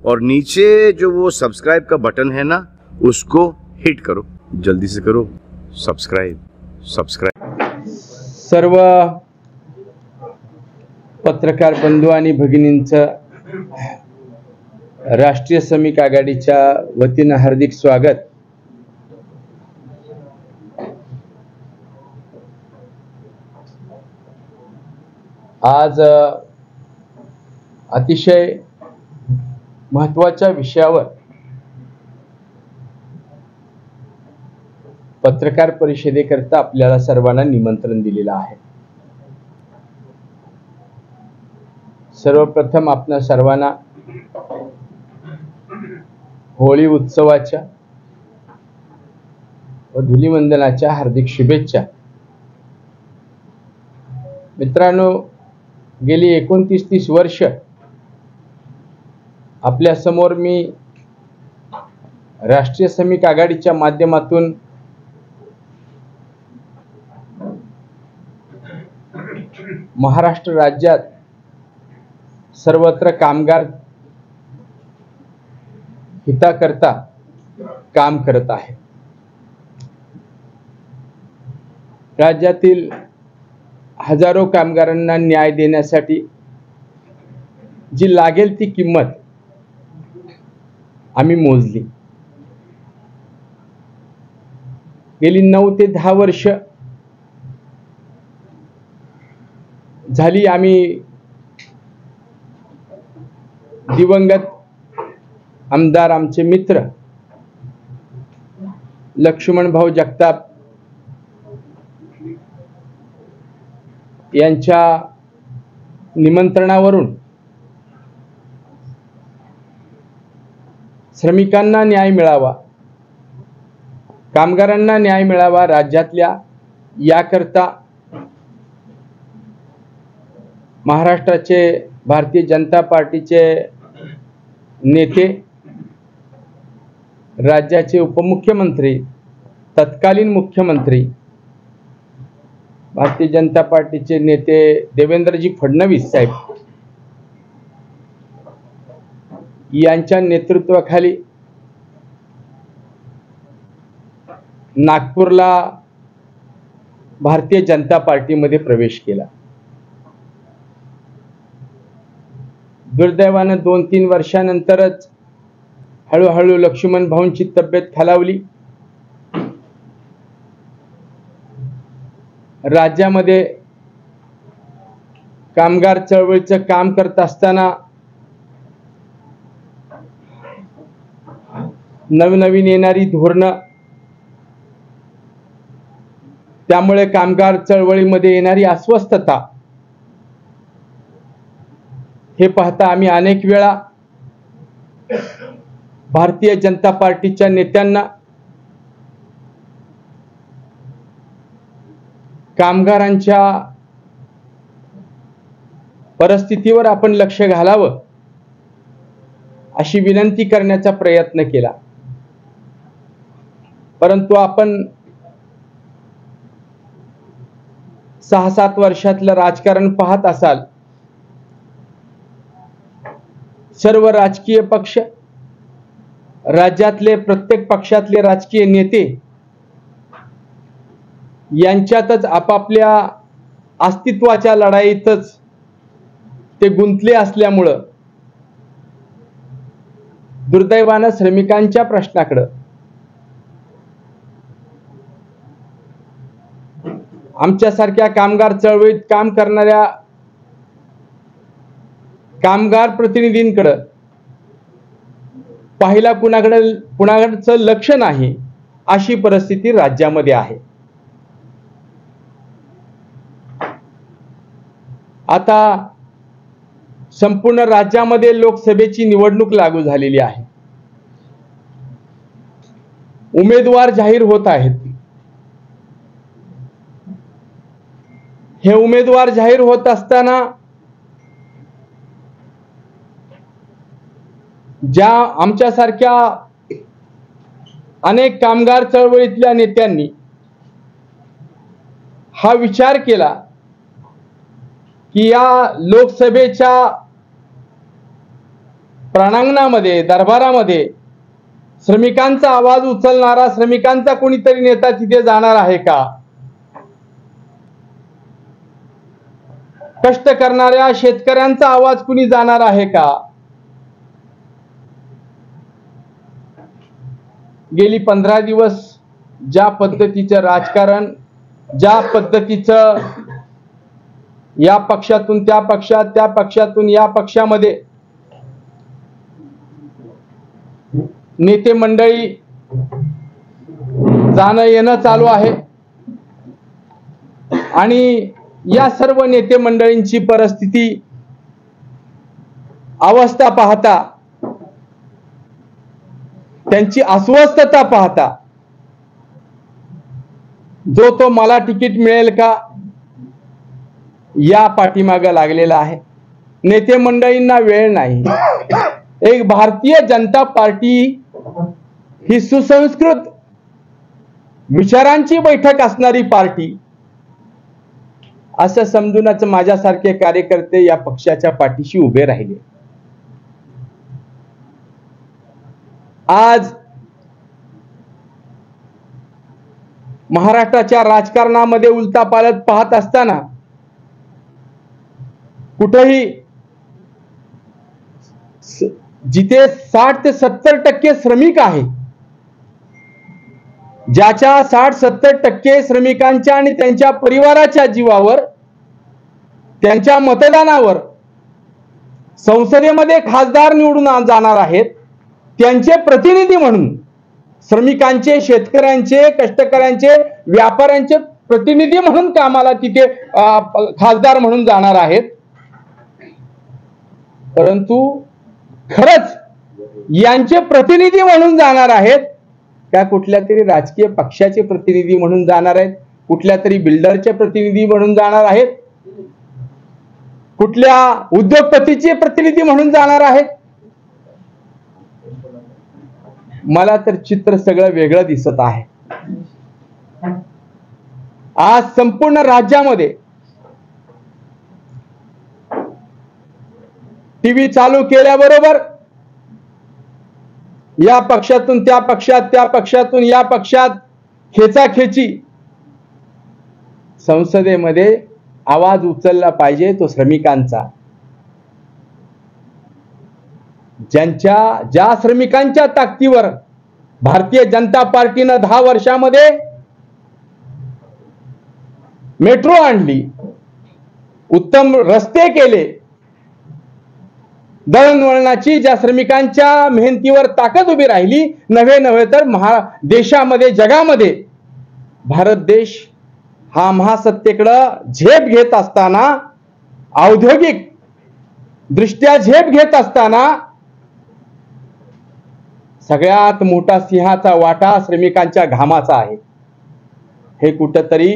और नीचे जो वो सब्सक्राइब का बटन है ना, उसको हिट करो, जल्दी से करो सब्सक्राइब। सर्व पत्रकार बंधू आणि भगिनींचं राष्ट्रीय श्रमिक आघाडीच्या वतीनं हार्दिक स्वागत। आज अतिशय महत्त्वाच्या विषयावर पत्रकार परिषदेकरता आपल्याला सर्वांना निमंत्रण दिलेलं आहे। सर्वप्रथम आपणा सर्वांना होळी उत्सवाच्या व धुलीवंदनाच्या हार्दिक शुभेच्छा। मित्रांनो, गेली 29-30 वर्ष आपल्या समोर मी राष्ट्रीय श्रमिक आघाडीच्या माध्यमातून महाराष्ट्र राज्यात सर्वत्र कामगार हिताकरता काम करत आहे। राज्यातील हजारो कामगारांना न्याय देण्यासाठी जी लागेल ती किंमत आम्ही मोजली। गेली 9 ते 10 वर्ष झाली आम्ही दिवंगत आमदार आमचे मित्र लक्ष्मण भाऊ जगताप यांच्या निमंत्रणावरून श्रमिकांना न्याय मिळावा, कामगारांना न्याय मिळावा राज्यातल्या, याकरता महाराष्ट्राचे भारतीय जनता पार्टीचे नेते, राज्याचे उपमुख्यमंत्री, तत्कालीन मुख्यमंत्री, भारतीय जनता पार्टीचे नेते देवेंद्रजी फडणवीस साहेब यांच्या नेतृत्वाखाली नागपूरला भारतीय जनता पार्टीमध्ये प्रवेश केला। दुर्दैवाने 2-3 वर्षानंतरच हळूहळू लक्ष्मण भाऊंची तब्येत खालावली। राज्यामध्ये कामगार चळवळीचं काम करत असताना नवनवीन येणारी धोरणं, त्यामुळे कामगार चळवळीमध्ये येणारी अस्वस्थता, हे पाहता आम्ही अनेक वेळा भारतीय जनता पार्टीच्या नेत्यांना कामगारांच्या परिस्थितीवर आपण लक्ष घालावं अशी विनंती करण्याचा प्रयत्न केला। परंतु आपण 6-7 वर्षातलं राजकारण पाहत असाल, सर्व राजकीय पक्ष, राज्यातले प्रत्येक पक्षातले राजकीय नेते यांच्यातच आपापल्या अस्तित्वाच्या लढाईतच ते गुंतले असल्यामुळे दुर्दैवाने श्रमिकांच्या प्रश्नाकडे, आमच्यासारख्या कामगार चळवळीत काम करणाऱ्या कामगार प्रतिनिधींकडे पाहिला कुणाकडचं लक्ष नाही, अशी परिस्थिती राज्यामध्ये आहे। आता संपूर्ण राज्यामध्ये लोकसभेची निवडणूक लागू झालेली आहे। उमेदवार जाहीर होत आहेत। हे उमेदवार जाहीर होत असताना ज्या आमच्यासारख्या अनेक कामगार चळवळीतल्या नेत्यांनी हा विचार केला की या लोकसभेच्या प्रांगणामध्ये, दरबारामध्ये श्रमिकांचा आवाज उचलणारा श्रमिकांचा कोणीतरी नेता तिथे जाणार आहे का? कष्ट करणाऱ्या शेतकऱ्यांचा आवाज कुणी जाणार आहे का? गेली 15 दिवस ज्या पद्धतीचं राजकारण, ज्या पद्धतीचं या पक्षातून त्या पक्षात, त्या पक्षातून या पक्षामध्ये नेते मंडळी जाणं येणं चालू आहे आणि या सर्व नेते मंडळींची परिस्थिती, अवस्था पाहता, त्यांची अस्वस्थता पाहता जो तो मला तिकीट मिळेल का या पाठीमागे लागलेला आहे. नेते मंडळींना वेळ नाही. एक भारतीय जनता पार्टी ही सुसंस्कृत विचारांची बैठक असणारी पार्टी असं समजूनच माझ्यासारखे कार्यकर्ते या पक्षाच्या पाठीशी उभे राहिले. आज महाराष्ट्राच्या राजकारणामध्ये उलथापालथ पाहत असताना कुठेही जिथे 60 ते 70% श्रमिक आहे, ज्याच्या 60-70% श्रमिकांच्या आणि त्यांच्या परिवाराच्या जीवावर, त्यांच्या मतदानावर संसदेमध्ये खासदार निवडून जाणार आहेत, त्यांचे प्रतिनिधी म्हणून श्रमिकांचे, शेतकऱ्यांचे, कष्टकऱ्यांचे, व्यापाऱ्यांचे प्रतिनिधी म्हणून कामाला तिथे खासदार म्हणून जाणार आहेत. परंतु खरंच यांचे प्रतिनिधी म्हणून जाणार आहेत का कुठल्या तरी राजकीय पक्षाचे प्रतिनिधी म्हणून जाणार आहेत, कुठल्या तरी बिल्डरचे प्रतिनिधी म्हणून जाणार आहेत, कुठल्या उद्योगपतीचे प्रतिनिधी म्हणून जाणार आहेत? मला तर चित्र सगळं वेगळं दिसत आहे. आज संपूर्ण राज्यामध्ये टीव्ही चालू केल्याबरोबर या पक्षातून त्या पक्षात, त्या पक्षातून या पक्षात खेचाखेची. संसदेमध्ये आवाज उचलला पाहिजे तो श्रमिकांचा. ज्या श्रमिकांच्या ताकदीवर भारतीय जनता पार्टीनं 10 वर्षामध्ये मेट्रो आणली, उत्तम रस्ते केले, दळणवळणाची ज्या श्रमिकांच्या मेहनतीवर ताकद उभी राहिली, नव्हे तर देशामध्ये, जगामध्ये भारत देश हा महासत्तेकडं झेप घेत असताना, औद्योगिक दृष्ट्या झेप घेत असताना सगळ्यात मोठा सिंहाचा वाटा श्रमिकांच्या घामाचा आहे. हे कुठंतरी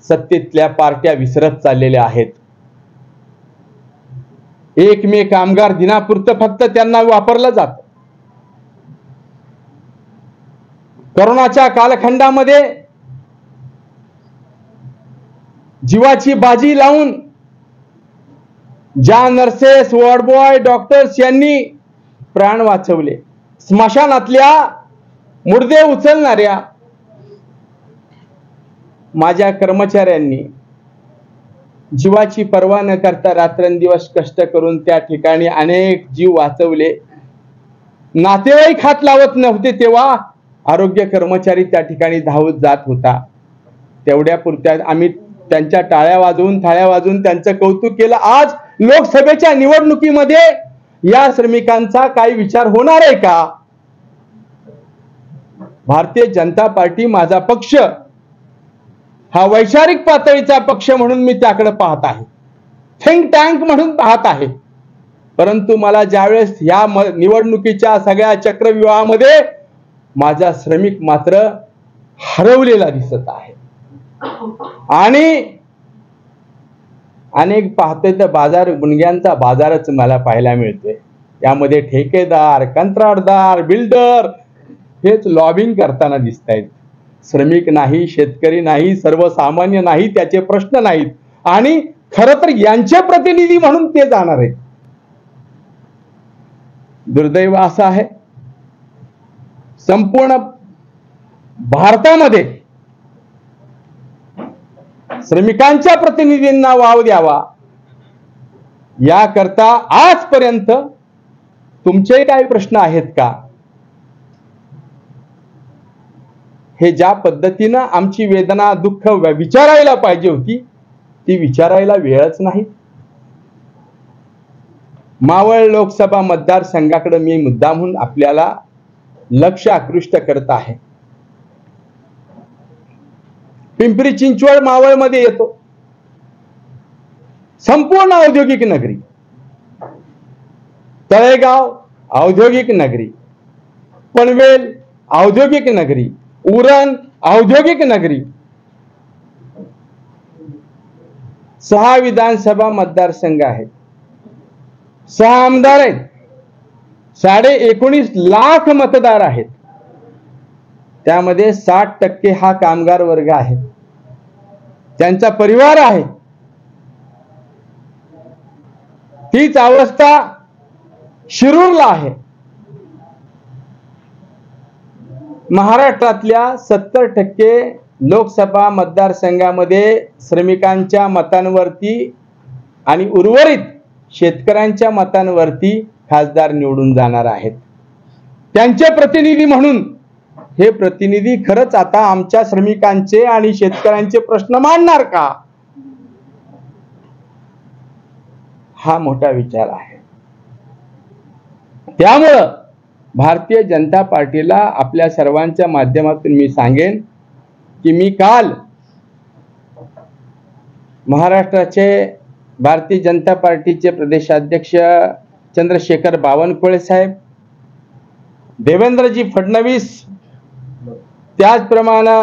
सत्तेतल्या पार्ट्या विसरत चाललेल्या आहेत. 1 मे कामगार दिनापुरतं फक्त त्यांना वापरलं जात. कोरोनाच्या कालखंडामध्ये जीवाची बाजी लावून ज्या नर्सेस, वॉर्ड बॉय, डॉक्टर्स यांनी प्राण वाचवले, स्मशानातल्या मुर्दे उचलणाऱ्या माझ्या कर्मचाऱ्यांनी जीवाची पर्वा न करता रात्रंदिवस कष्ट करून त्या ठिकाणी अनेक जीव वाचवले. नातेवाईक हात लावत नव्हते तेव्हा आरोग्य कर्मचारी त्या ठिकाणी धावत जात होता. तेवढ्या पुरत्या आम्ही त्यांच्या टाळ्या वाजवून, थाळ्या वाजवून त्यांचं कौतुक केलं. आज लोकसभेच्या निवडणुकीमध्ये या श्रमिकांचा काही विचार होणार आहे का? भारतीय जनता पार्टी, माझा पक्ष हा वैचारिक पातळीचा पक्ष म्हणून मी त्याकडे पाहत आहे, थिंक टँक म्हणून पाहत आहे. परंतु मला ज्यावेळेस या निवडणुकीच्या सगळ्या चक्रव्यूहामध्ये माझा श्रमिक मात्र हरवलेला दिसत आहे. आणि अनेक पाहतोय तर बाजार गुणग्यांचा बाजारच मला पाहायला मिळतोय. यामध्ये ठेकेदार, कंत्राटदार, बिल्डर हेच लॉबिंग करताना दिसत आहेत. श्रमिक नाही, शेतकरी नाही, सर्वसामान्य नाही, त्याचे प्रश्न नाहीत. आणि खरं तर यांचे प्रतिनिधी म्हणून ते जाणार आहेत. दुर्दैव असं आहे, संपूर्ण भारतामध्ये श्रमिकांच्या प्रतिनिधींना वाव द्यावा याकरता आजपर्यंत तुमचे काही प्रश्न आहेत का, हे ज्या पद्धतीनं आमची वेदना दुःख विचारायला पाहिजे होती ती विचारायला वेळच नाही. मावळ लोकसभा मतदारसंघाकडे मी मुद्दामहून आपल्याला लक्ष आकृष्ट करत आहे. पिंपरी चिंचवड मावळ मध्ये येतो, संपूर्ण औद्योगिक नगरी, तळेगाव औद्योगिक नगरी, पनवेल औद्योगिक नगरी, उरण औद्योगिक नगरी, 6 विधानसभा मतदारसंघ आहेत, 6 आमदार आहेत, 19.5 लाख मतदार आहेत, त्यामध्ये 60% हा कामगार वर्ग आहे, त्यांचा परिवार आहे. तीच अवस्था शिरूरला आहे. महाराष्ट्रातल्या 70% लोकसभा मतदारसंघामध्ये श्रमिकांच्या मतांवरती आणि उर्वरित शेतकऱ्यांच्या मतांवरती खासदार निवडून जाणार आहेत. त्यांचे प्रतिनिधी म्हणून हे प्रतिनिधी खरंच आता आमच्या श्रमिकांचे आणि शेतकऱ्यांचे प्रश्न मांडणार का, हा मोठा विचार आहे. त्यामुळं भारतीय जनता पार्टीला आपल्या सर्वांच्या माध्यमातून मी सांगेन की मी काल महाराष्ट्राचे भारतीय जनता पार्टीचे प्रदेशाध्यक्ष चंद्रशेखर बावनकुळे साहेब, देवेंद्रजी फडणवीस, त्याचप्रमाणे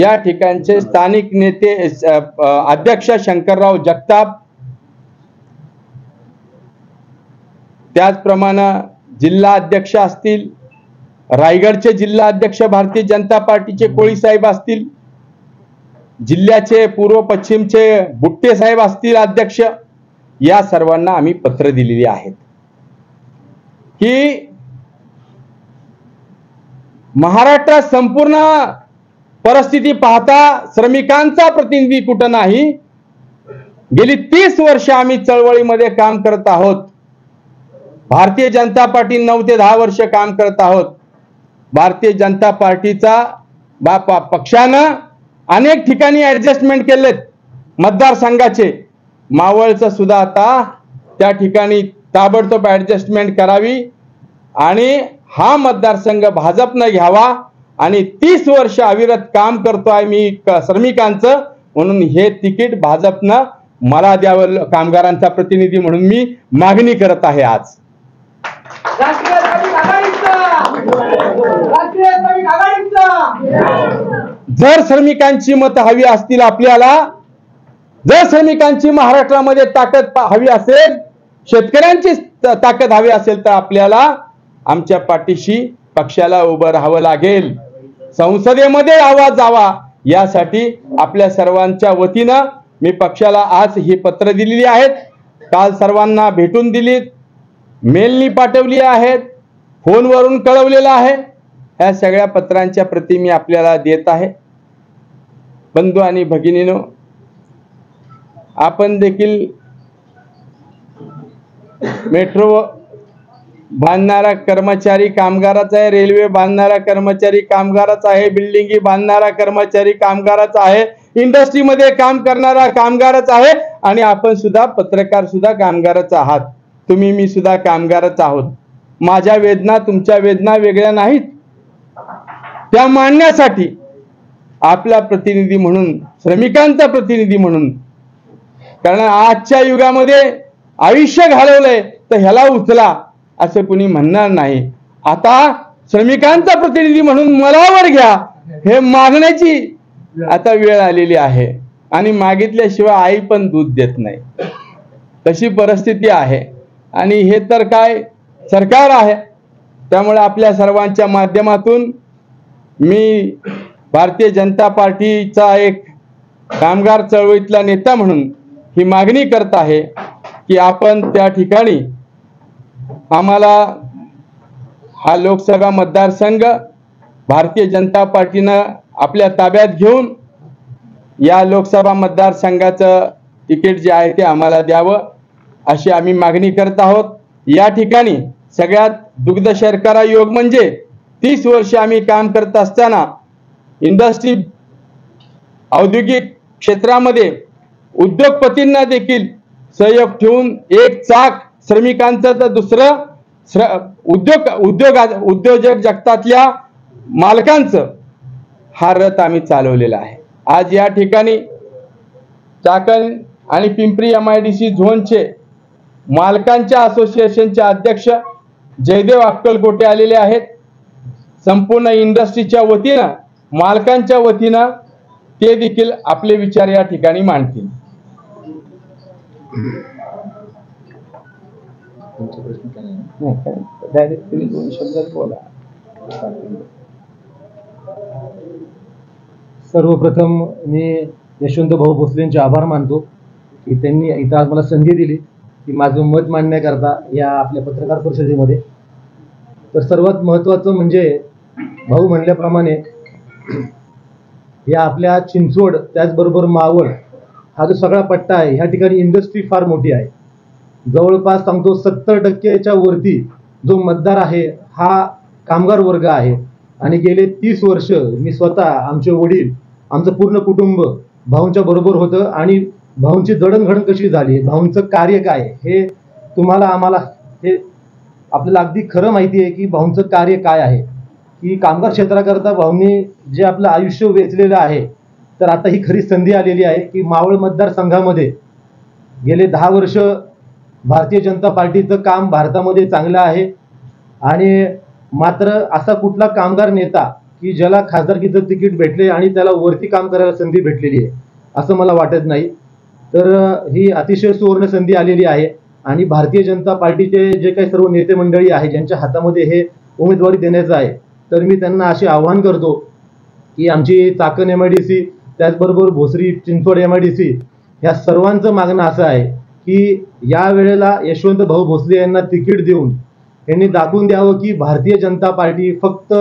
या ठिकाणचे स्थानिक नेते अध्यक्ष शंकरराव जगताप, त्याचप्रमाणे जिल्हा अध्यक्ष असतील, रायगडचे जिल्हा अध्यक्ष भारतीय जनता पार्टीचे कोळी साहेब असतील, जिल्ह्याचे पूर्व पश्चिमचे बुट्टे साहेब असतील अध्यक्ष, या सर्वांना आम्ही पत्र दिलेली आहेत की महाराष्ट्रात संपूर्ण परिस्थिती पाहता श्रमिकांचा प्रतिनिधी कुठं नाही. गेली 30 वर्ष आम्ही चळवळीमध्ये काम करत आहोत. भारतीय जनता पार्टी 9 ते 10 वर्ष काम करत आहोत. भारतीय जनता पार्टीचा पक्षानं अनेक ठिकाणी ऍडजस्टमेंट केलेत मतदारसंघाचे. मावळचं सुद्धा आता त्या ठिकाणी ताबडतोब ऍडजस्टमेंट करावी आणि हा मतदारसंघ भाजपनं घ्यावा. आणि 30 वर्ष अविरत काम करतोय मी श्रमिकांचं, म्हणून हे तिकीट भाजपनं मला द्यावं कामगारांचा प्रतिनिधी म्हणून मी मागणी करत आहे. आज जर श्रमिकांची मत हवी असतील आपल्याला, जर श्रमिकांची महाराष्ट्रामध्ये ताकद हवी असेल, शेतकऱ्यांची ताकद हवी असेल तर आपल्याला आमच्या पाठीशी पक्षाला उभं राहावं लागेल. संसदेमध्ये आवाज जावा यासाठी आपल्या सर्वांच्या वतीनं मी पक्षाला आज ही पत्र दिलेली आहेत. काल सर्वांना भेटून दिलीत, मेलनी पाठवली आहेत, फोनवरून कळवलेलं आहे. या सगळ्या पत्रांच्या प्रती मी आपल्याला देत आहे. बंधू आणि भगिनीनो, आपण देखील मेट्रो बांधणारा कर्मचारी कामगाराचा आहे, रेल्वे बांधणारा कर्मचारी कामगाराचा आहे, बिल्डिंगी बांधणारा कर्मचारी कामगाराचा आहे, इंडस्ट्रीमध्ये काम करणारा कामगाराचा आहे आणि आपण सुद्धा पत्रकार सुद्धा कामगाराचा आहात. तुम्ही मी सुद्धा कामगारच आहोत. माझ्या वेदना तुमच्या वेदना वेगळ्या नाहीत. त्या मांडण्यासाठी आपला प्रतिनिधी म्हणून, श्रमिकांचा प्रतिनिधी म्हणून, कारण आजच्या युगामध्ये आयुष्य घालवलंय तर ह्याला उचला असं कुणी म्हणणार नाही. आता श्रमिकांचा प्रतिनिधी म्हणून मलावर घ्या हे मागण्याची आता वेळ आलेली आहे. आणि मागितल्याशिवाय आई पण दूध देत नाही, तशी परिस्थिती आहे. आणि हे तर काय सरकार आहे. त्यामुळे आपल्या सर्वांच्या माध्यमातून मी भारतीय जनता पार्टीचा एक कामगार चळवळीतला नेता म्हणून ही मागणी करत आहे की आपण त्या ठिकाणी आम्हाला हा लोकसभा मतदारसंघ भारतीय जनता पार्टीनं आपल्या ताब्यात घेऊन या लोकसभा मतदारसंघाचं तिकीट जे आहे ते आम्हाला द्यावं अशी आम्ही मागणी करत आहोत। या ठिकाणी सगळ्यात दुग्ध शर्करा योग म्हणजे 30 वर्ष आम्ही काम करत असताना इंडस्ट्री औद्योगिक क्षेत्रामध्ये उद्योगपतींना देखील सहयोग ठेवून एक चाक श्रमिकांचं तर दुसरं उद्योजक जगतातल्या मालकांचं हा रथ आम्ही चालवलेला आहे। आज या ठिकाणी चाकण आणि पिंपरी MIDC झोनचे मालकांच्या असोसिएशनचे अध्यक्ष जयदेव अक्कलकोटे आलेले आहेत। संपूर्ण इंडस्ट्रीच्या वतीनं मालकांच्या वतीनं ते देखील आपले विचार या ठिकाणी मांडतील। सर्वप्रथम मी यशवंत भाऊ भोसलेंचे आभार मानतो की त्यांनी इथं आज मला संधी दिली की माझं मत मांडण्याकरता या आपल्या पत्रकार परिषदेमध्ये। तर सर्वात महत्त्वाचं म्हणजे भाऊ म्हणल्याप्रमाणे या आपल्या चिंचवड त्याचबरोबर मावळ हा जो सगळा पट्टा आहे ह्या ठिकाणी इंडस्ट्री फार मोठी आहे। जवळपास सांगतो 70% वरती जो मतदार आहे हा कामगार वर्ग आहे। आणि गेले 30 वर्ष मी स्वतः आमचे वडील आमचं पूर्ण कुटुंब भाऊंच्या बरोबर होतं आणि भाऊंची जडणघडण कशी झाली, भाऊंचं कार्य काय हे तुम्हाला आम्हाला हे आपल्याला अगदी खरं माहिती आहे की भाऊंचं कार्य काय आहे की कामगार क्षेत्राकरता भाऊंनी जे आपलं आयुष्य वेचलेलं आहे। तर आता ही खरी संधी आलेली आहे की मावळ मतदारसंघामध्ये गेले 10 वर्ष भारतीय जनता पार्टीचं काम भारतामध्ये चांगलं आहे आणि मात्र असा कुठला कामगार नेता की ज्याला खासदारकीचं तिकीट भेटले आणि त्याला वरती काम करायला संधी भेटलेली आहे असं मला वाटत नाही। तर ही अतिशय सुवर्ण संधी आलेली आहे आणि भारतीय जनता पार्टीचे जे काही सर्व नेते मंडळी आहे ज्यांच्या हातामध्ये हे उमेदवारी देण्याचं आहे तर मी त्यांना असे आवाहन करतो की आमची चाकण MIDC त्याचबरोबर भोसरी चिंचवड MIDC ह्या सर्वांचं मागणं असं आहे की या वेळेला यशवंत भाऊ भोसले यांना तिकीट देऊन यांनी दाखवून द्यावं की भारतीय जनता पार्टी फक्त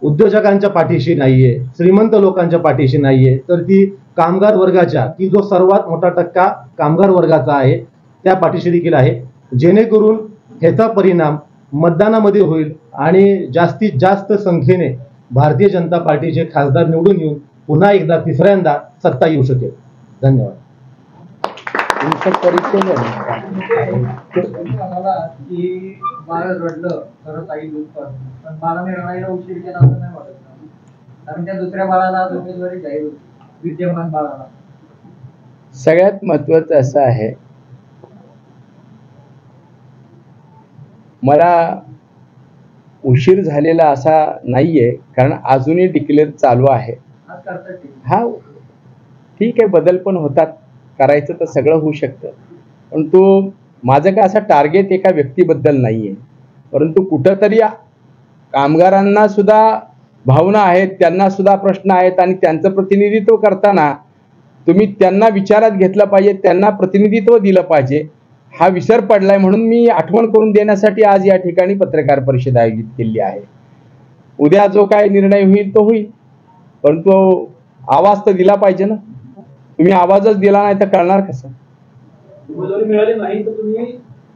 उद्योजकांच्या पाठीशी नाहीये, श्रीमंत लोकांच्या पाठीशी नाहीये, तर ती कामगार वर्गाच्या की जो सर्वात मोठा टक्का कामगार वर्गाचा आहे त्या पाठीशी देखील आहे। जेणेकरून ह्याचा परिणाम मतदानामध्ये होईल आणि जास्तीत जास्त संख्येने भारतीय जनता पार्टीचे खासदार निवडून येऊन पुन्हा एकदा तिसऱ्यांदा सत्ता येऊ शकेल। धन्यवाद। रडलं खरंच आई दूध पण बाळाने रडायला उशीर केला असं नाही वाटत, कारण त्या दुसऱ्या बाळाला आज उमेदवारी जाहीर होती, विद्यमान बाळाला। सगळ्यात महत्त्वाचं असं आहे, मला उशीर झालेला असा नाहीये कारण अजूनही डिक्लेअर चालू आहे। हा ठीक आहे, बदल पण होतात, करायचं तर सगळं होऊ शकतं, परंतु माझं काय असं टार्गेट एका व्यक्तीबद्दल नाहीये, परंतु कुठंतरी कामगारांना सुद्धा भावना आहेत, त्यांना सुद्धा प्रश्न आहेत आणि त्यांचं प्रतिनिधित्व करताना तुम्ही त्यांना विचारात घेतलं पाहिजे, त्यांना प्रतिनिधित्व दिलं पाहिजे। हा विसर पडलाय म्हणून मी आठवण करून देण्यासाठी आज या ठिकाणी पत्रकार परिषद आयोजित केली आहे। उद्या जो काय निर्णय होईल तो होईल, परंतु आवाज तर दिला पाहिजे ना। तुम्ही आवाजच दिला नाही तर कळणार कसं? उमेदवारी मिळाली नाही तर तुम्ही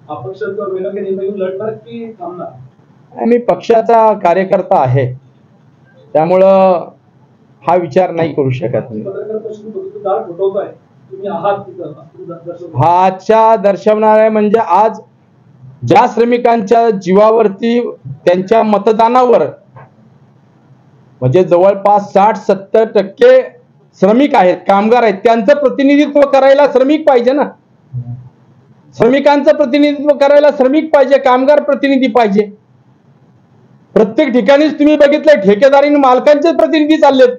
अपक्ष लढणार की थांबणार? मी पक्षाचा कार्यकर्ता आहे, त्यामुळं हा विचार नाही करू शकत मी। हाच्या दर्शवणार आहे म्हणजे आज ज्या श्रमिकांच्या जीवावरती त्यांच्या मतदानावर म्हणजे जवळपास 60-70% श्रमिक आहेत, कामगार आहेत, त्यांचं प्रतिनिधित्व करायला श्रमिक पाहिजे ना। श्रमिकांचं प्रतिनिधित्व करायला श्रमिक पाहिजे, कामगार प्रतिनिधी पाहिजे। प्रत्येक ठिकाणीच तुम्ही बघितलंय ठेकेदारी मालकांचे प्रतिनिधी चाललेत,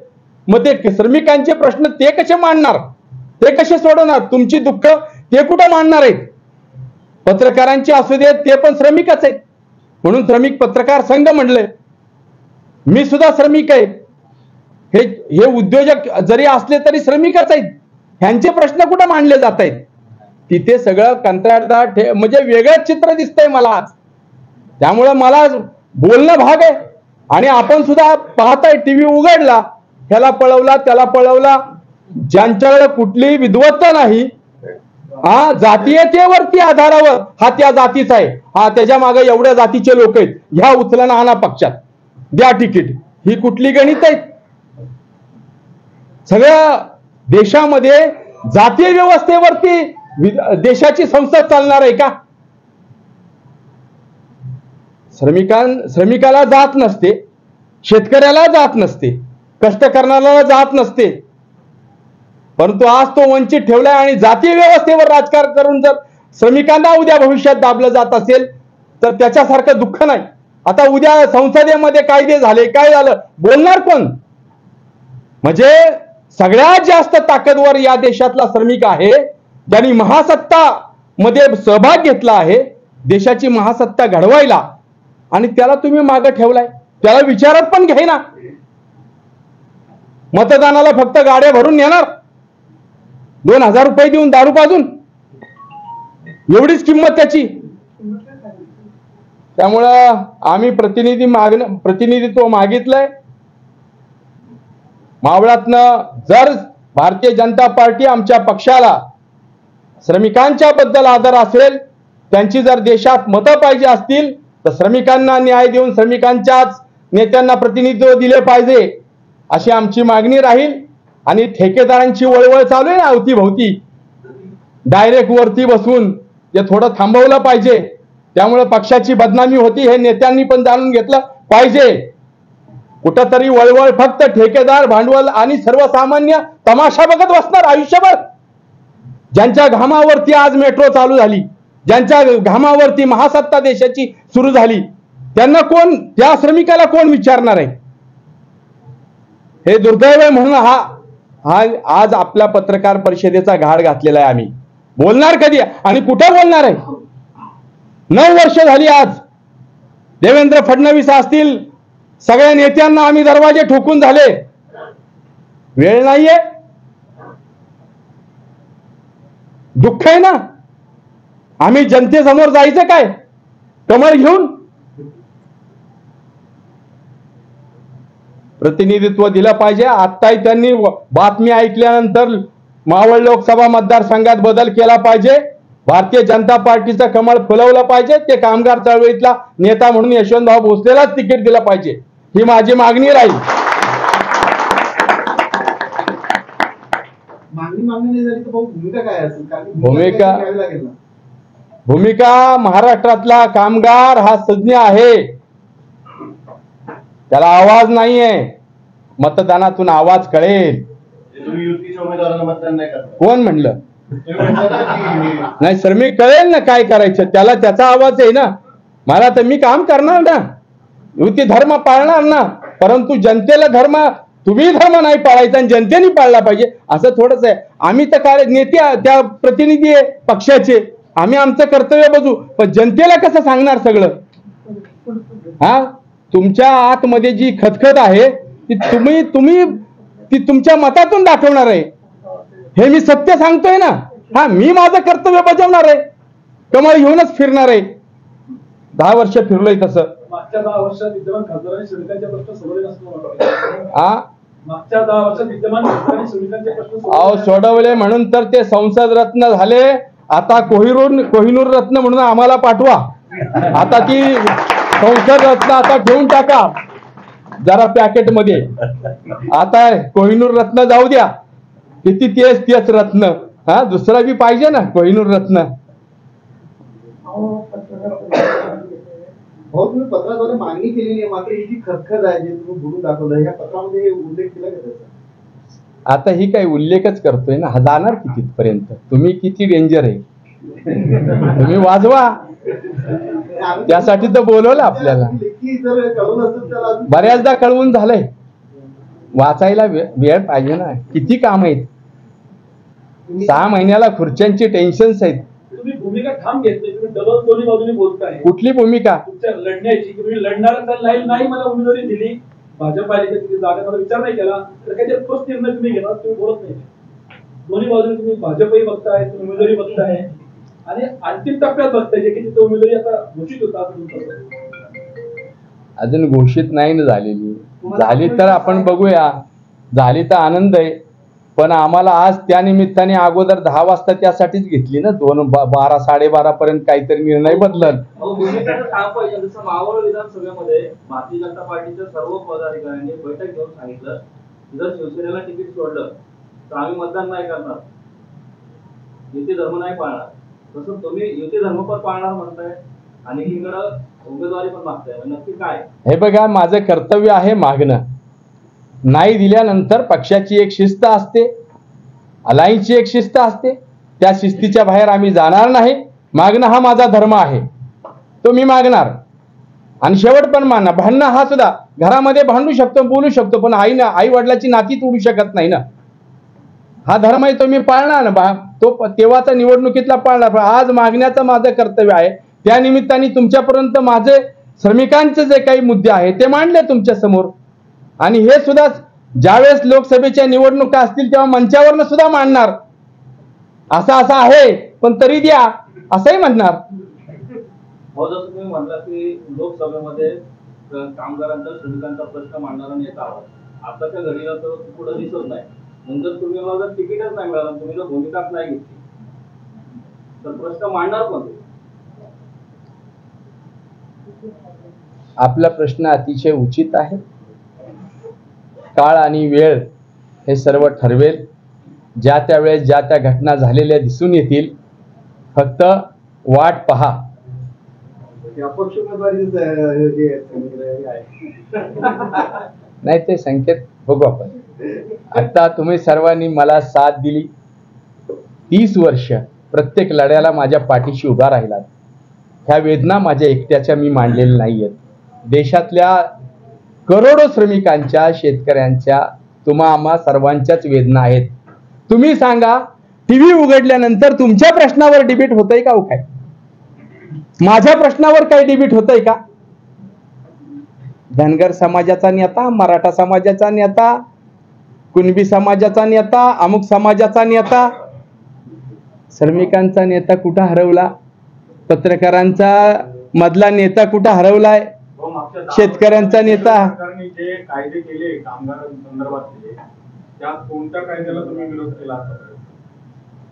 मग ते श्रमिकांचे प्रश्न ते कसे मांडणार, ते कसे सोडवणार? तुमची दुःख ते कुठं मांडणार आहेत? पत्रकारांची असू देत, ते पण श्रमिकच आहेत, म्हणून श्रमिक पत्रकार संघ म्हणले। मी सुद्धा श्रमिक आहे, हे उद्योजक जरी असले तरी श्रमिकच आहेत, ह्यांचे प्रश्न कुठं मांडले जात आहेत? तिथे सगळं कंत्राटदार म्हणजे वेगळंच चित्र दिसतंय मला आज। त्यामुळं मला बोलणं भाग आहे. आणि आपण सुद्धा पाहताय, टीव्ही उघडला, ह्याला पळवला त्याला पळवला, ज्यांच्याकडे कुठलीही विद्वत्ता नाही, हा जातीयतेवरती आधारावर हा त्या जातीचा आहे, हा त्याच्या मागे एवढ्या जातीचे लोक आहेत, ह्या उचलना आणा पक्षात, द्या तिकीट, ही कुठली गणित आहेत? सगळ्या देशामध्ये जातीय व्यवस्थेवरती देशाची संसद चालणार आहे का? श्रमिकाला जात नसते, शेतकऱ्याला जात नसते, कष्ट करणाऱ्याला जात नसते, परंतु आज तो वंचित ठेवलाय. आणि जातीय व्यवस्थेवर राजकारण करून जर श्रमिकांना उद्या भविष्यात दाबलं जात असेल तर त्याच्यासारखं दुःख नाही. आता उद्या संसदेमध्ये कायदे झाले, काय झालं, बोलणार कोण? म्हणजे सगळ्यात जास्त ताकदवर या देशातला श्रमिक आहे, ज्यांनी महासत्ता मध्ये सहभाग घेतला आहे, देशाची महासत्ता घडवायला, आणि त्याला तुम्ही मागे ठेवलाय. त्याला विचारत पण घ्यायना. मतदानाला फक्त गाड्या भरून नेणार, 2000 रुपये देऊन दारू पाजून, एवढीच किंमत त्याची. त्यामुळं आम्ही प्रतिनिधित्व मागितलंय मावळातनं. जर भारतीय जनता पार्टी आमच्या पक्षाला श्रमिकांच्या बद्दल आदर असेल, त्यांची जर देशात मतं पाहिजे असतील, तर श्रमिकांना न्याय देऊन श्रमिकांच्याच नेत्यांना प्रतिनिधित्व दिले पाहिजे, अशी आमची मागणी राहील. आणि ठेकेदारांची वळवळ चालू आहे ना अवतीभोवती, डायरेक्ट वरती बसून, ते थोडं थांबवलं पाहिजे. त्यामुळे पक्षाची बदनामी होती, हे नेत्यांनी पण जाणून घेतलं पाहिजे. कुठंतरी वळवळ फक्त ठेकेदार, भांडवल आणि सर्वसामान्य तमाशा बघत बसणार आयुष्यभर. ज्यांच्या घामावरती आज मेट्रो चालू झाली, ज्यांच्या घामावरती महासत्ता देशाची सुरू झाली, त्यांना कोण, त्या श्रमिकाला कोण विचारणार आहे? हे दुर्दैव आहे. म्हणून हा आज आपल्या पत्रकार परिषदेचा घाट घातलेला आहे. आम्ही बोलणार कधी आणि कुठे बोलणार आहे? 9 वर्ष झाली आज. देवेंद्र फडणवीस असतील, सगळ्या नेत्यांना आम्ही दरवाजे ठोकून झाले. वेळ नाहीये, दुःख आहे ना. आम्ही जनतेसमोर जायचं काय, कमळ घेऊन? प्रतिनिधित्व दिलं पाहिजे. आत्ताही त्यांनी बातमी ऐकल्यानंतर मावळ लोकसभा मतदारसंघात बदल केला पाहिजे. भारतीय जनता पार्टीचं कमळ फुलवलं पाहिजे. ते कामगार चळवळीतला नेता म्हणून यशवंतभाऊ भोसलेलाच तिकीट दिलं पाहिजे, ही माझी मागणी राहील. मागणी नाही झाली तर भूमिका काय असेल? भूमिका महाराष्ट्रातला कामगार हा सज्ञ आहे, त्याला आवाज नाहीये. मतदानातून आवाज कळेल. कोण म्हणलं? नाही, श्रमिक कळेल ना काय करायचं, त्याला त्याचा आवाज आहे ना. मला तर मी काम करणार ना, युती धर्म पाळणार ना, परंतु जनतेला धर्म, तुम्ही धर्म नाही पाळायचा आणि जनतेने पाळला पाहिजे असं थोडंच आहे. आम्ही तर काय नेते, त्या प्रतिनिधी आहे पक्षाचे, आम्ही आमचं कर्तव्य बघू, पण जनतेला कसं सांगणार सगळं? हा, तुमच्या आतमध्ये जी खतखत आहे ती तुम्ही ती तुमच्या मतातून दाखवणार आहे. हे मी सत्य सांगतोय ना. हा, मी माझं कर्तव्य बजावणार आहे, कमळ घेऊनच फिरणार आहे. 10 वर्ष फिरलोय तसं. मागच्या 10 वर्षात विद्यमान खासदारांनी श्रमिकांचे प्रश्न सोडवले नसल्यामुळे, मागच्या 10 वर्षात विद्यमान खासदारांनी श्रमिकांचे प्रश्न सोडवले म्हणून तर ते संसद रत्न झाले. आता कोहिनूर रत्न म्हणून आम्हाला पाठवा. आता ती संसद रत्न आता घेऊन टाका जरा पॅकेट मध्ये. आता कोहिनूर रत्न जाऊ द्या, किती तेच रत्न. हा, दुसरा बी पाहिजे ना कोहिनूर रत्न. हो, तुम्ही पत्राद्वारे मागणी केलेली आहे, मात्र ही जी खतखत आहे जे तुम्ही बोलून दाखवलं, ह्या पत्रामध्ये उल्लेख केला का त्याचा? आता ही काही उल्लेखच करतोय ना, जाणार किती पर्यंत? तुम्ही किती डेंजर आहे, तुम्ही वाजवा. त्यासाठी तर बोलवलं आपल्याला. बऱ्याचदा कळवून झालंय, वाचायला वेळ पाहिजे ना. किती काम आहेत, 6 महिन्याला खुर्च्यांची टेन्शन्स आहेत. तुम्ही भूमिका ठाम घेतली, तुम्ही डबल दोन्ही बाजूने बोलताय. कुठली भूमिका? तुमच्या लढण्याची, तुम्ही लढणार नाही मला उमेदवारी दिली, भाजप आली तर जागा मला विचार नाही केला, तर काही ठोस निर्णय तुम्ही घेणार, तुम्ही बोलत नाही. दोन्ही बाजूने तुम्ही भाजपही बघताय, तुम्ही उमेदवारी बघताय आणि अंतिम टप्प्यात बघताय, जे की तिथे उमेदवारी आता घोषित होता. अजून घोषित नाही ना झालेली. झाली तर आपण बघूया, झाली तर आनंद आहे. पण आम्हाला आज त्या निमित्ताने अगोदर 10 वाजता त्यासाठीच घेतली ना, 12 12:30 पर्यंत काहीतरी निर्णय बदलल. जसं मावळ विधानसभेमध्ये भारतीय जनता पार्टीच्या सर्व पदाधिकाऱ्यांनी बैठक घेऊन सांगितलं, जर शिवसेनेला तिकीट सोडलं तर आम्ही मतदान नाही करणार, युती धर्म नाही पाळणार. तसं तुम्ही युती धर्म पण पाळणार म्हणताय आणि इकडं उमेदवारी पण मागताय, नक्की काय? हे बघा, माझं कर्तव्य आहे मागणं. नाही दिल्यानंतर पक्षाची एक शिस्त असते, अलायन्सची एक शिस्त असते, त्या शिस्तीच्या बाहेर आम्ही जाणार नाही. मागणं हा माझा धर्म आहे, तो मी मागणार. आणि शेवट पण मानणार. भांडणं हा सुद्धा, घरामध्ये भांडू शकतो, बोलू शकतो, पण आई वडिलाची नाती तोडू शकत नाही ना. हा धर्म आहे, तो मी पाळणार ना. तो तेव्हाचा निवडणुकीतला पाळणार. आज मागण्याचं माझं कर्तव्य आहे. त्या निमित्ताने तुमच्यापर्यंत माझे श्रमिकांचे जे काही मुद्दे आहेत ते मांडले तुमच्या समोर. आणि हे सुद्धा ज्यावेळेस लोकसभेच्या निवडणुका असतील तेव्हा मंचावरनं सुद्धा मांडणार. असं आहे, पण तरी द्या असंही म्हणणार. जसं तुम्ही म्हटलं की लोकसभेमध्ये कामगारांचा श्रमिकांचा प्रश्न मांडणारा नेता आहात, आताच्या घडीला तर पुढे दिसत नाही. नंतर तुम्ही मला जर तिकीटच नाही मिळालं, तुम्ही जर भूमिकाच नाही घेतली तर प्रश्न मांडणार कोण? आपला प्रश्न अतिशय उचित आहे. काळ आणि वेळ हे सर्व ठरवेल. ज्या त्यावेळेस ज्या त्या घटना झालेल्या दिसून येतील. फक्त वाट पहा. नाही, ते संकेत बघू आपण. आता तुम्ही सर्वांनी मला साथ दिली. 30 वर्ष प्रत्येक लढ्याला माझ्या पाठीशी उभा राहिलात. ह्या वेदना माझ्या एकट्याच्या मी मांडलेल्या नाही आहेत. देशातल्या करोडो श्रमिकांच्या, शेतकऱ्यांच्या, तुम्हा आम्हा सर्वांच्याच वेदना आहेत. तुम्ही सांगा, टीव्ही उघडल्यानंतर तुमच्या प्रश्नावर डिबेट होतंय का? काय माझ्या प्रश्नावर काही डिबेट होतंय का? धनगर समाजाचा नेता, मराठा समाजाचा नेता, कुणबी समाजाचा नेता, अमुक समाजाचा नेता, श्रमिकांचा नेता कुठं हरवला? पत्रकारांचा मधला नेता कुठं हरवलाय? शेतकऱ्यांचा नेता. जे कायदे केले कामगारांसंदर्भातले, त्या कोणत्या कायद्याला तुम्ही विरोध केला?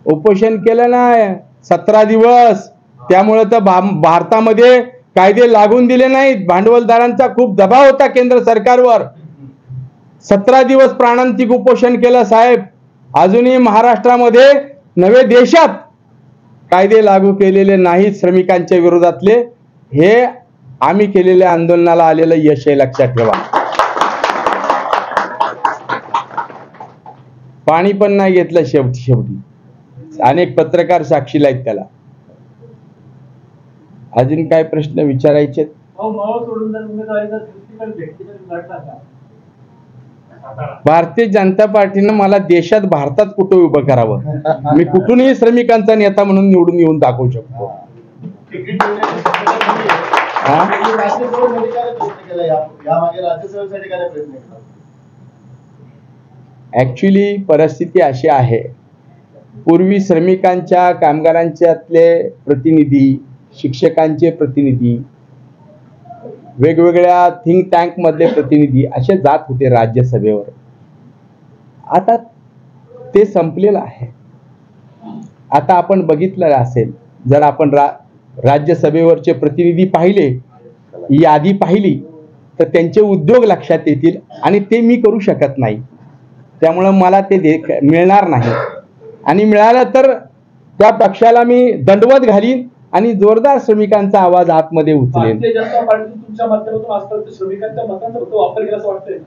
उपोषण केलं नाही 17 दिवस. त्यामुळे तर भारतामध्ये कायदे लागून दिले नाहीत. भांडवलदारांचा खूप दबाव होता केंद्र सरकारवर. 17 दिवस प्राणांतिक उपोषण केलं साहेब. अजूनही महाराष्ट्रामध्ये नवे देशात कायदे लागू केलेले नाहीत श्रमिकांच्या विरोधातले. हे आम्ही केलेल्या आंदोलनाला आलेलं यश आहे, लक्षात ठेवा. पाणी पण नाही घेतलं शेवटी. अनेक पत्रकार साक्षीला आहेत त्याला. अजून काय प्रश्न विचारायचे? भारतीय जनता पार्टीनं मला देशात, भारतात कुठं उभं करावं? मी कुठूनही श्रमिकांचा नेता म्हणून निवडून येऊन दाखवू शकतो. ऍक्च्युली परिस्थिती अशी आहे, पूर्वी श्रमिकांच्या, कामगारांच्यातले प्रतिनिधी, शिक्षकांचे प्रतिनिधी, वेगवेगळ्या थिंक टँक मधले प्रतिनिधी असे जात होते राज्यसभेवर. आता ते संपलेलं आहे. आता आपण बघितलं असेल, जर आपण राज्यसभेवरचे प्रतिनिधी पाहिले, यादी पाहिली, तर त्यांचे उद्योग लक्षात येतील. आणि ते मी करू शकत नाही. त्यामुळं मला ते मिळणार नाही. आणि मिळालं तर त्या पक्षाला मी दंडवत घालीन आणि जोरदार श्रमिकांचा आवाज आतमध्ये उचलेन. भारतीय जनता पार्टी तुमच्या माध्यमातून आजपर्यंत श्रमिकांच्या मतांचा वापर केला असं वाटतंय?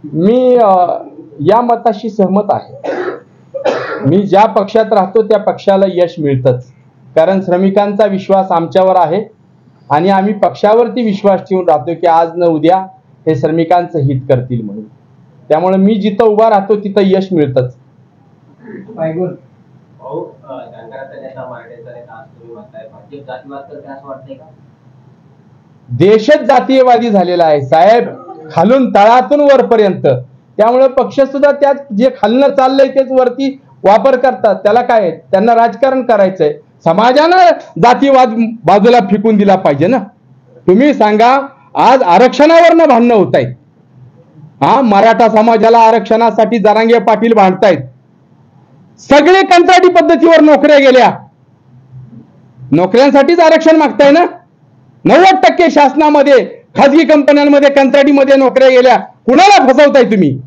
मी या मताशी सहमत आहे. मी ज्या पक्षात राहतो त्या पक्षाला यश मिळतंच. कारण श्रमिकांचा विश्वास आमच्यावर आहे आणि आम्ही पक्षावरती विश्वास ठेवून राहतो की आज न उद्या हे श्रमिकांचं हित करतील म्हणून. त्यामुळे मी जिथं उभा राहतो तिथं यश मिळतंच. देशच जातीयवादी झालेला आहे साहेब, खालून तळातून वरपर्यंत. त्यामुळे पक्ष सुद्धा त्यात जे खालनं चाललंय तेच वरती वापर करतात. त्याला काय, त्यांना राजकारण करायचंय. समाजानं जातीवाद बाजूला फेकून दिला पाहिजे ना. तुम्ही सांगा, आज आरक्षणावरनं भांडणं होत आहेत. मराठा समाजाला आरक्षणासाठी जरांगे पाटील भांडतायत. सगळे कंत्राटी पद्धतीवर नोकऱ्या गेल्या, नोकऱ्यांसाठीच आरक्षण मागताय ना. 90% शासनामध्ये, खाजगी कंपन्यांमध्ये, कंत्राटीमध्ये नोकऱ्या गेल्या. कुणाला फसवताय तुम्ही?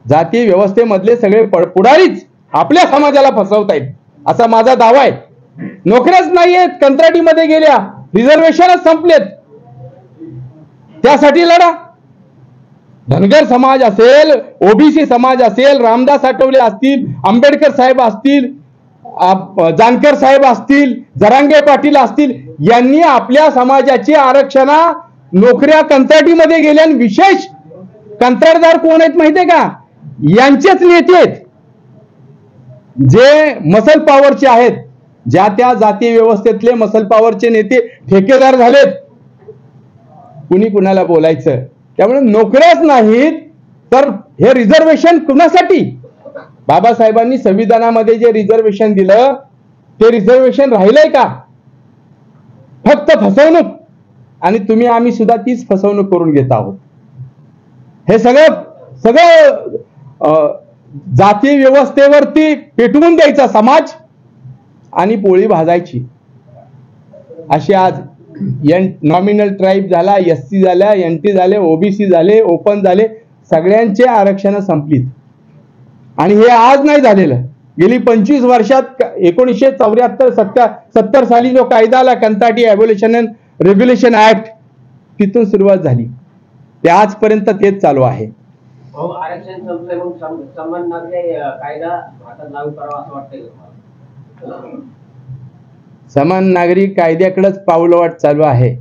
जाती व्यवस्थेमधले सगळे पुढारीच आपल्या समाजाला फसवतायत असा माझा दावा आहे. नोकऱ्याच नाहीयेत, कंत्राटीमध्ये गेल्या, रिझर्वेशनच संपलेत. त्यासाठी लढा. धनगर समाज असेल, ओबीसी समाज असेल, रामदास आठवले असतील, आंबेडकर साहेब असतील, जानकर साहेब असतील, जरांगे पाटील असतील, यांनी आपल्या समाजाची आरक्षणा नोकऱ्या कंत्राटीमध्ये गेल्या. विशेष कंत्राटदार कोण आहेत माहितीये का? यांचेच नेते आहेत, जे मसल पॉवरचे आहेत. ज्या त्या जाती व्यवस्थेतले मसल पॉवरचे नेते ठेकेदार झालेत. कुणी कुणाला बोलायचं? त्यामुळे नोकऱ्याच नाहीत तर हे रिझर्वेशन कुणासाठी? बाबासाहेबांनी संविधानामध्ये जे रिझर्वेशन दिलं ते रिझर्वेशन राहिलंय का? फक्त फसवणूक. आणि तुम्ही आम्ही सुद्धा तीच फसवणूक करून घेत आहोत. हे सगळं जाती व्यवस्थेवरती पेटवून द्यायचा समाज आणि पोळी भाजायची. अशी आज नॉमिनल ट्राईब झाला, एससी झाल्या, एनटी झाले, ओबीसी झाले, ओपन झाले, सगळ्यांचे आरक्षण संपलीत. आणि हे आज नाही झालेलं. गेली 25 वर्षात 1974-70 साली जो कायदा आला, कंत्राटी ॲबोलिशन अँड रेग्युलेशन ऍक्ट, तिथून सुरुवात झाली. ते आजपर्यंत तेच चालू आहे. आरक्षण संपलंय म्हणून समान नागरी कायदा आता लागू करावा असं वाटतंय का? समान नागरिक कायद्याकडेच पावलवाट चालू आहे.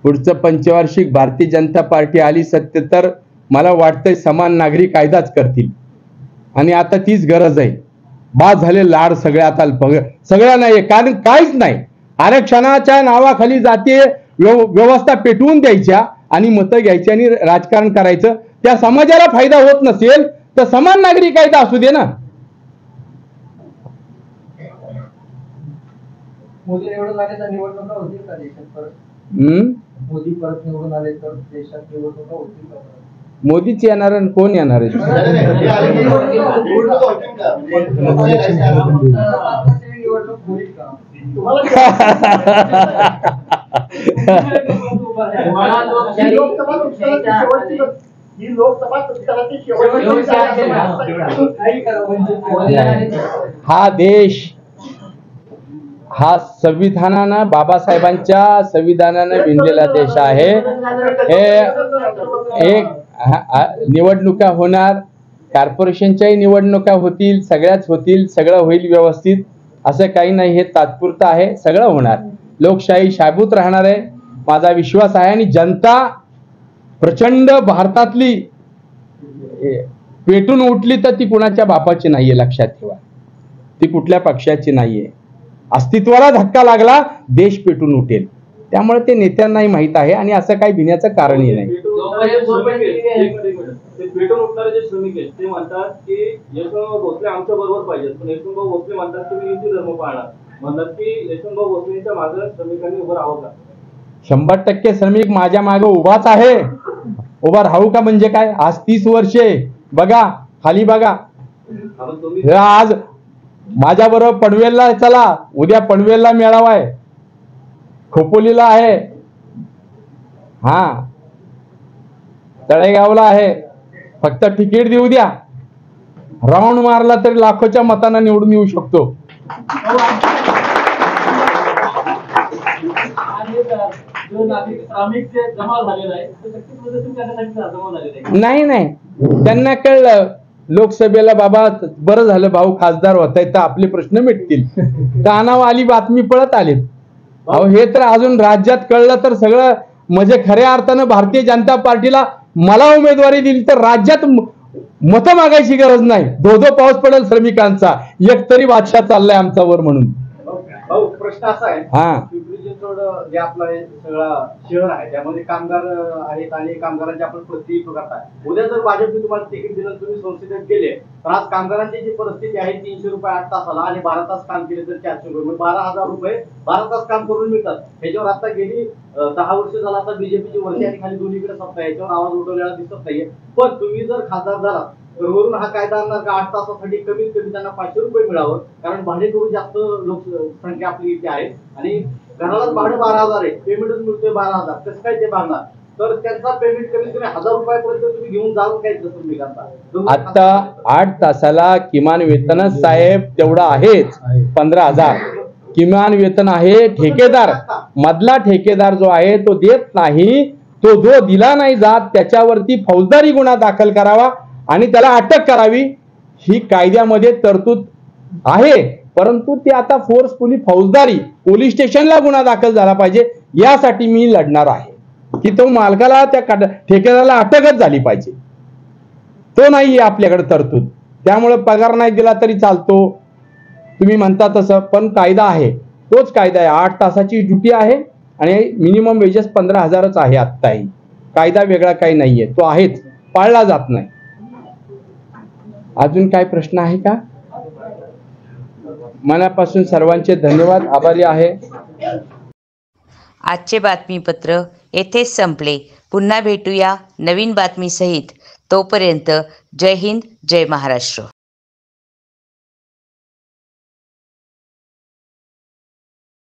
पुढचं पंचवार्षिक भारतीय जनता पार्टी आली सत्य तर मला वाटतंय समान नागरिक कायदाच करतील. आणि आता तीच गरज आहे. बाद झाले लाड सगळ्या, आता सगळ्या नाही, कारण काहीच नाही. आरक्षणाच्या नावाखाली जातीय व्यवस्था पेटवून द्यायच्या आणि मतं घ्यायची आणि राजकारण करायचं. त्या समाजाला फायदा होत नसेल तर समान नागरिक कायदा असू दे ना. मोदी निवडून आले तर निवडणुका होतील का देशात परत? मोदी परत निवडून आले तर देशात निवडणुका होतील का? मोदीच येणार आणि कोण येणार आहे? निवडणूक होईल का? हा देश, हा संविधानानं, बाबासाहेबांच्या संविधानानं विणलेला देश आहे. हे एक निवडणुका होणार, कॉर्पोरेशनच्याही निवडणुका होतील, सगळ्याच होतील, सगळं होईल व्यवस्थित. असं काही नाही, हे तात्पुरतं आहे. सगळं होणार. लोकशाही शाबूत राहणार आहे, माझा विश्वास आहे. आणि जनता प्रचंड भारतातली पेटून उठली तर ती कुणाच्या बापाची नाहीये, लक्षात ठेवा. ती कुठल्या पक्षाची नाहीये. अस्तित्वाला धक्का लागला, देश पेटून उठेल. त्यामुळे ते नेत्यांनाही माहित आहे आणि असं काही भिण्याचं कारणही नाही. पेटून उठणारे जे श्रमिक आहेत ते म्हणतात की यशवंतभाऊ भोसले आमच्या बरोबर पाहिजेत, पण यशवंतभाऊ भोसले म्हणतात की मी युती धर्म पाळणार. म्हणतात की यशवंतभाऊ भोसलेंच्या मागे श्रमिकांनी उभं राहावं का? 100% श्रमिक माझ्या मागे उभाच आहे. उभा राहू का म्हणजे काय? आज 30 वर्षे बघा, खाली बघा. आज माझ्या बरोबर पनवेलला चला, उद्या पनवेलला मेळावा आहे, खोपोलीला आहे, तळेगावला आहे. फक्त तिकीट देऊ द्या, राऊंड मारला तरी लाखोच्या मतांना निवडून येऊ शकतो. नाही नाही, त्यांना कळलं लोकसभेला बाबा बरं झालं भाऊ खासदार होत आहेत तर आपले प्रश्न मिटतील. कानावर आली बातमी, पळत आलेत. अहो हे तर अजून राज्यात कळलं तर सगळं म्हणजे खऱ्या अर्थानं भारतीय जनता पार्टीला मला उमेदवारी दिली तर राज्यात मतं मागायची गरज नाही. धो पाऊस पडेल श्रमिकांचा, एक तरी बादशाह चाललाय आमच्यावर म्हणून. प्रश्न असा आहे, पिंपरी चिंचवड रोड जे आपलं हे सगळं शहर आहे त्यामध्ये कामगार आहेत आणि कामगारांचे आपण प्रतिनिधित्व करताय. उद्या जर भाजपने तुम्हाला तिकीट दिलं तुम्ही संसदेत गेले तर आज कामगारांची जी परिस्थिती आहे 300 रुपये 8 तासाला आणि 12 तास काम केले तर 400 रुपये 12,000 रुपये 12 तास काम करून मिळतात. ह्याच्यावर आता गेली 10 वर्ष झाला आता बीजेपीची वरती आणि खाली दोन्हीकडे सत्ता आहे, याच्यावर आवाज उठवलेला दिसत नाहीये. पण तुम्ही जर खासदार झाला तर वरून हा कायदा आणणार का 8 तासासाठी कमीत कमी त्यांना 500 रुपये मिळावं, कारण भाडेकरू जास्त लोकसंख्या आपली इथे आहे आणि घराला भाडं 12,000 आहे, पेमेंटच मिळतोय 12,000, कसं काय ते भरणार? तर त्यांचा पेमेंट कमीत कमी 1,000 रुपयापर्यंत तुम्ही घेऊन जाल काय तुम्ही करता? आता 8 तासाला किमान वेतनच साहेब तेवढं आहेच 15,000 किमान वेतन आहे. ठेकेदार मधला ठेकेदार जो आहे तो देत नाही, तो जो दिला नाही जात त्याच्यावरती फौजदारी गुन्हा दाखल करावा आणि त्याला अटक करावी ही कायद्यामध्ये तरतूद आहे. परंतु ते आता फोर्सफुली फौजदारी पोलीस स्टेशनला गुन्हा दाखल झाला पाहिजे, यासाठी मी लढणार आहे की तो मालकाला त्या ठेकेदाराला अटकच झाली पाहिजे. तो नाहीये आपल्याकडे तरतूद, त्यामुळे पगार नाही दिला तरी चालतो तुम्ही म्हणता तसं, पण कायदा आहे तोच कायदा आहे. 8 तासाची ड्युटी आहे आणि मिनिमम वेजेस 15,000च आहे. आत्ताही कायदा वेगळा काही नाहीये, तो आहेच, पाळला जात नाही. अजून काय प्रश्न आहे का? मनापासून सर्वांचे धन्यवाद, आभारी आहे. आजचे बातमीपत्र येथेच संपले. पुन्हा भेटूया नवीन बातमीसहित. तोपर्यंत जय हिंद, जय महाराष्ट्र.